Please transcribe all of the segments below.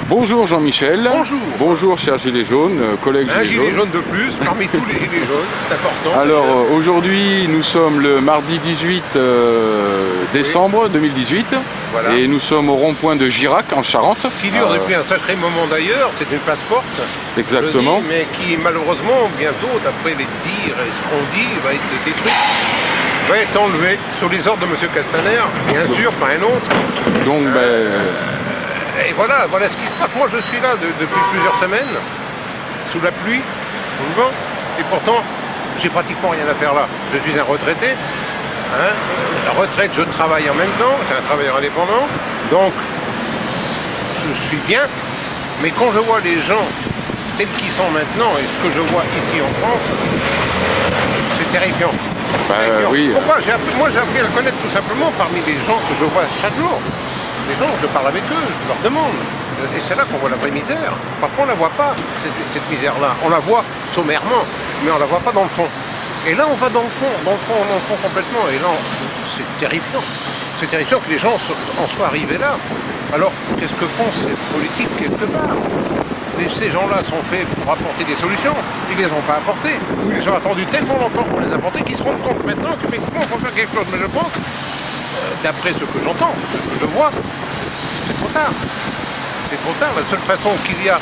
Bonjour Jean-Michel. Bonjour. Bonjour cher gilet jaune, collègue Un gilet gilet jaune de plus, parmi tous les gilets jaunes, c'est important. Alors aujourd'hui nous sommes le mardi 18 décembre 2018 Voilà. et nous sommes au rond-point de Girac en Charente. Qui dure depuis un sacré moment d'ailleurs, c'est une place forte. Exactement. Je dis, mais qui malheureusement bientôt, d'après les dires et ce qu'on dit, va être détruite. Va être enlevée sous les ordres de M. Castaner, bien sûr, pas un autre. Donc Et voilà ce qui se passe. Moi je suis là depuis plusieurs semaines, sous la pluie, sous le vent, et pourtant j'ai pratiquement rien à faire là. Je suis un retraité. La retraite, je travaille en même temps, je suis un travailleur indépendant, donc je suis bien, mais quand je vois les gens tels qu'ils sont maintenant et ce que je vois ici en France, c'est terrifiant. oui. Pourquoi moi j'ai appris à le connaître tout simplement parmi les gens que je vois chaque jour. Les gens, je parle avec eux, je leur demande. Et c'est là qu'on voit la vraie misère. Parfois on ne la voit pas, cette misère-là. On la voit sommairement, mais on ne la voit pas dans le fond. Et là on va dans le fond complètement. Et là, c'est terrifiant. C'est terrifiant que les gens en soient arrivés là. Alors, qu'est-ce que font ces politiques quelque part? Ces gens-là sont faits pour apporter des solutions. Ils ne les ont pas apportées. Ou ils ont attendu tellement longtemps pour les apporter qu'ils se rendent compte maintenant qu'effectivement il faut faire quelque chose. Mais je pense, d'après ce que j'entends, ce que je vois, c'est trop tard. C'est trop tard. La seule façon qu'il y a,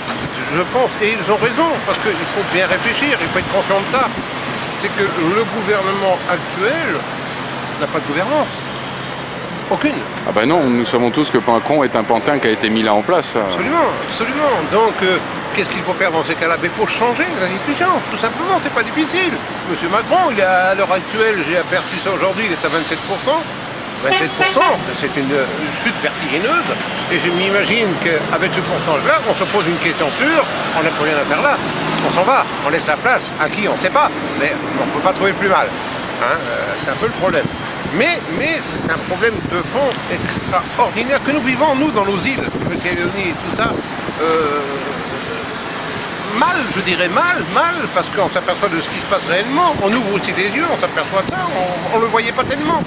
je pense, et ils ont raison, parce qu'il faut bien réfléchir, il faut être conscient de ça, c'est que le gouvernement actuel n'a pas de gouvernance. Aucune. Ah ben non, nous savons tous que Pincon est un pantin qui a été mis là en place. Absolument, absolument. Donc, qu'est-ce qu'il faut faire dans ces cas-là? Il faut changer les institutions, tout simplement, c'est pas difficile. Monsieur Macron, il est à l'heure actuelle, j'ai aperçu ça aujourd'hui, il est à 27%. 27%, c'est une chute vertigineuse. Et je m'imagine qu'avec ce pourcentage-là, on se pose une question sûre, on n'a plus rien à faire là. On s'en va, on laisse la place à qui, on ne sait pas. Mais on ne peut pas trouver le plus mal. C'est un peu le problème. Mais c'est un problème de fond extraordinaire que nous vivons, nous, dans nos îles, le Calédonie et tout ça. Mal, je dirais mal, parce qu'on s'aperçoit de ce qui se passe réellement. On ouvre aussi les yeux, on s'aperçoit de ça, on ne le voyait pas tellement.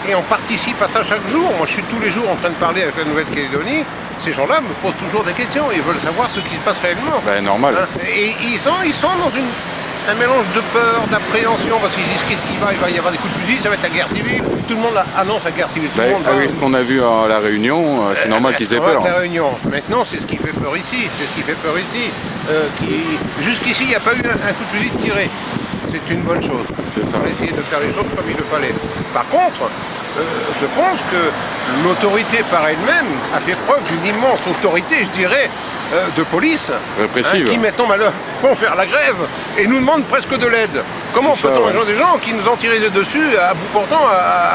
Et on participe à ça chaque jour. Moi, je suis tous les jours en train de parler avec la Nouvelle-Calédonie. Ces gens-là me posent toujours des questions. Ils veulent savoir ce qui se passe réellement. Ben normal. Et ils sont dans un mélange de peur, d'appréhension, parce qu'ils disent qu'il va y avoir des coups de fusil, ça va être la guerre civile. Tout le monde annonce la guerre civile. Tout le monde avec ce qu'on a vu à La Réunion, c'est normal qu'ils aient peur. La Réunion. Maintenant, c'est ce qui fait peur ici. Jusqu'ici, il n'y a pas eu un coup de fusil tiré. C'est une bonne chose. On a essayé de faire les choses comme il le fallait. Par contre, je pense que l'autorité par elle-même a fait preuve d'une immense autorité, je dirais, de police. Répressive. Qui maintenant vont faire la grève et nous demandent presque de l'aide. Comment peut-on des gens qui nous ont tiré dessus à bout portant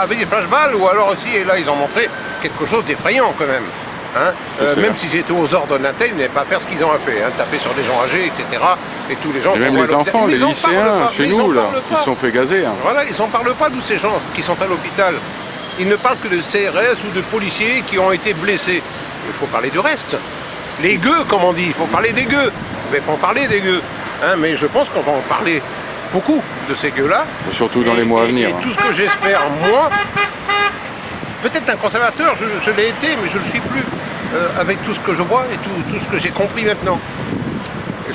avec des flashballs ou alors aussi, et là ils ont montré quelque chose d'effrayant quand même. Même s'ils étaient aux ordres d'un tel, ils n'avaient pas à faire ce qu'ils ont à faire, taper sur des gens âgés, etc. Et tous les gens. Et même les enfants, les lycéens, chez nous, là, qui se sont fait gazer. Voilà, ils n'en parlent pas, d'où ces gens qui sont à l'hôpital. Ils ne parlent que de CRS ou de policiers qui ont été blessés. Il faut parler du reste. Les gueux, comme on dit, il faut parler des gueux. Mais il faut en parler des gueux. Mais je pense qu'on va en parler beaucoup de ces gueux-là. Surtout dans les mois à venir. Et tout ce que j'espère, moi, peut-être un conservateur, je l'ai été, mais je ne le suis plus, avec tout ce que je vois et tout ce que j'ai compris maintenant.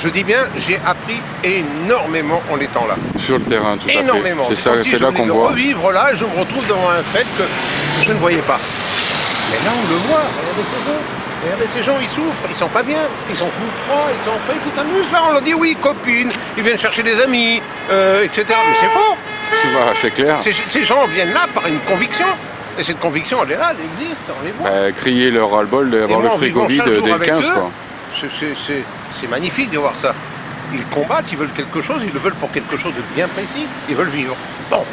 Je dis bien, j'ai appris énormément en étant là. Sur le terrain, tout à fait. Énormément. C'est là qu'on voit. Revivre là, je me retrouve devant un fait que je ne voyais pas. Mais là, on le voit. Regardez ces gens, ils souffrent, ils sont pas bien, ils sont tout froids, ils sont frais, ils s'amusent. Là, on leur dit oui, copines, ils viennent chercher des amis, etc. Mais c'est faux. C'est clair. Ces gens viennent là par une conviction. Et cette conviction, elle est là, elle existe, on les voit. Crier leur ras-le-bol d'avoir le frigo vide dès le 15, quoi. C'est magnifique de voir ça. Ils combattent, ils veulent quelque chose, ils le veulent pour quelque chose de bien précis, ils veulent vivre. Bon.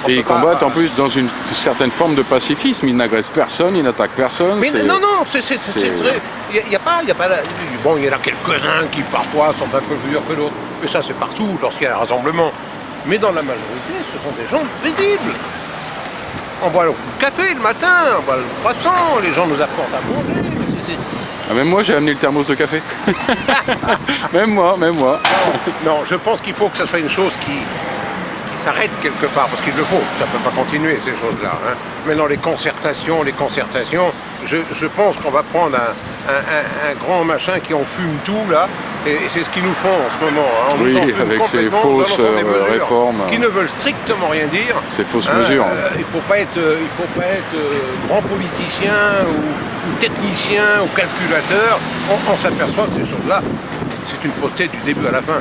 Et ils combattent en plus dans une certaine forme de pacifisme, ils n'agressent personne, ils n'attaquent personne. Mais non, c'est très... Il y a pas... Bon, il y en a quelques-uns qui parfois sont un peu plus durs que d'autres, mais ça c'est partout lorsqu'il y a un rassemblement. Mais dans la majorité, ce sont des gens paisibles. On boit le café le matin, on boit le croissant, les gens nous apportent à manger. Même moi j'ai amené le thermos de café. même moi. Non, je pense qu'il faut que ça soit une chose qui s'arrête quelque part, parce qu'il le faut, ça ne peut pas continuer ces choses-là. Hein. Maintenant les concertations, je pense qu'on va prendre un grand machin qui en fume tout là, et c'est ce qu'ils nous font en ce moment. Hein. On Oui, nous en fume avec ces complètement, fausses dans des mesures réformes. qui ne veulent strictement rien dire. Ces fausses mesures. Il faut pas être grand politicien ou technicien ou calculateur. On s'aperçoit que ces choses-là, c'est une fausseté du début à la fin.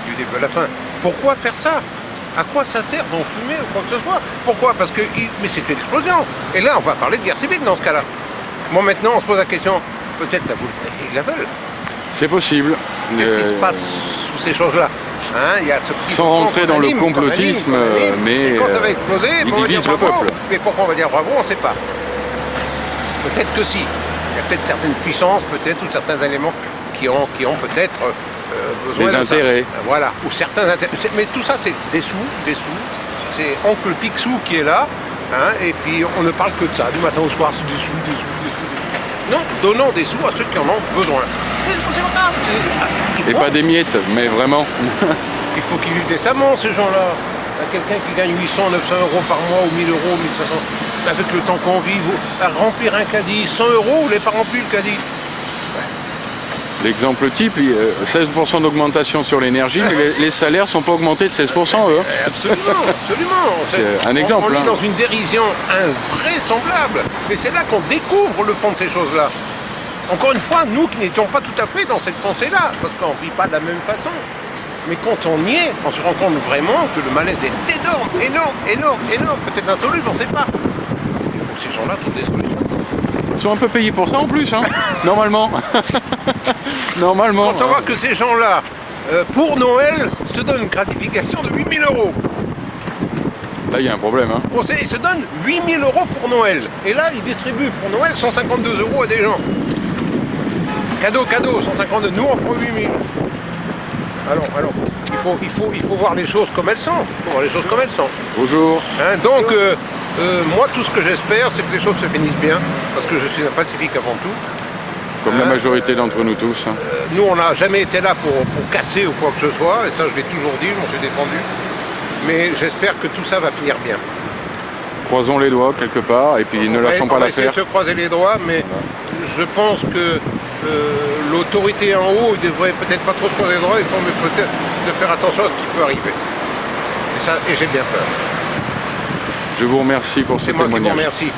Du début à la fin. Pourquoi faire ça? À quoi ça sert d'en fumer ou quoi que ce soit? Pourquoi? Parce que mais c'est une explosion. Et là, on va parler de guerre civile dans ce cas-là. Bon, maintenant, on se pose la question, peut-être ils la veulent. C'est possible. Qu'est-ce qui se passe sous ces choses-là? Hein, il y a ce petit Sans rentrer dans le complotisme, mais et quand ça va exploser, ils on va dire divisent le bravo. peuple. Mais pourquoi on va dire bravo, on ne sait pas. Peut-être que si. Il y a peut-être certaines puissances, peut-être, ou certains éléments qui ont peut-être besoin des de intérêts. Ça. Voilà, ou certains intérêts. Mais tout ça, c'est des sous. C'est Oncle Picsou qui est là, hein, et puis on ne parle que de ça, du matin au soir, c'est des sous. Non, donnons des sous à ceux qui en ont besoin. C'est pas grave. Et pas des miettes, mais vraiment. Il faut qu'ils vivent décemment, ces gens-là. Quelqu'un qui gagne 800, 900 euros par mois, ou 1000 euros, 1500, avec le temps qu'on vit, à remplir un caddie, 100 euros, vous n'avez pas rempli le caddie. L'exemple type, 16% d'augmentation sur l'énergie, mais les salaires ne sont pas augmentés de 16%, eux. Absolument. C'est un exemple. On est dans une dérision invraisemblable. Mais c'est là qu'on découvre le fond de ces choses-là. Encore une fois, nous qui n'étions pas tout à fait dans cette pensée-là, parce qu'on ne vit pas de la même façon. Mais quand on y est, on se rend compte vraiment que le malaise est énorme. Peut-être insoluble, on ne sait pas. Il faut que ces gens-là trouvent des solutions. Ils sont un peu payés pour ça en plus, hein, normalement. Normalement. Quand on voit que ces gens-là, pour Noël, se donnent une gratification de 8 000 euros. Là, il y a un problème. Hein. Ils se donnent 8 000 euros pour Noël. Et là, ils distribuent pour Noël 152 euros à des gens. Cadeau, 152. Nous, on prend 8 000. Alors, il faut voir les choses comme elles sont. Bonjour. Hein, donc, moi, tout ce que j'espère, c'est que les choses se finissent bien, parce que je suis un pacifique avant tout. Comme la majorité d'entre nous tous. Hein. Nous, on n'a jamais été là pour casser ou quoi que ce soit, et ça, je l'ai toujours dit, je m'en suis défendu. Mais j'espère que tout ça va finir bien. Croisons les doigts quelque part, et puis ne lâchons pas l'affaire. On va essayer de se croiser les doigts, mais je pense que l'autorité en haut ne devrait peut-être pas trop se croiser les doigts, il faut peut-être de faire attention à ce qui peut arriver. Et j'ai bien peur. Je vous remercie pour ce témoignage. C'est moi qui vous remercie.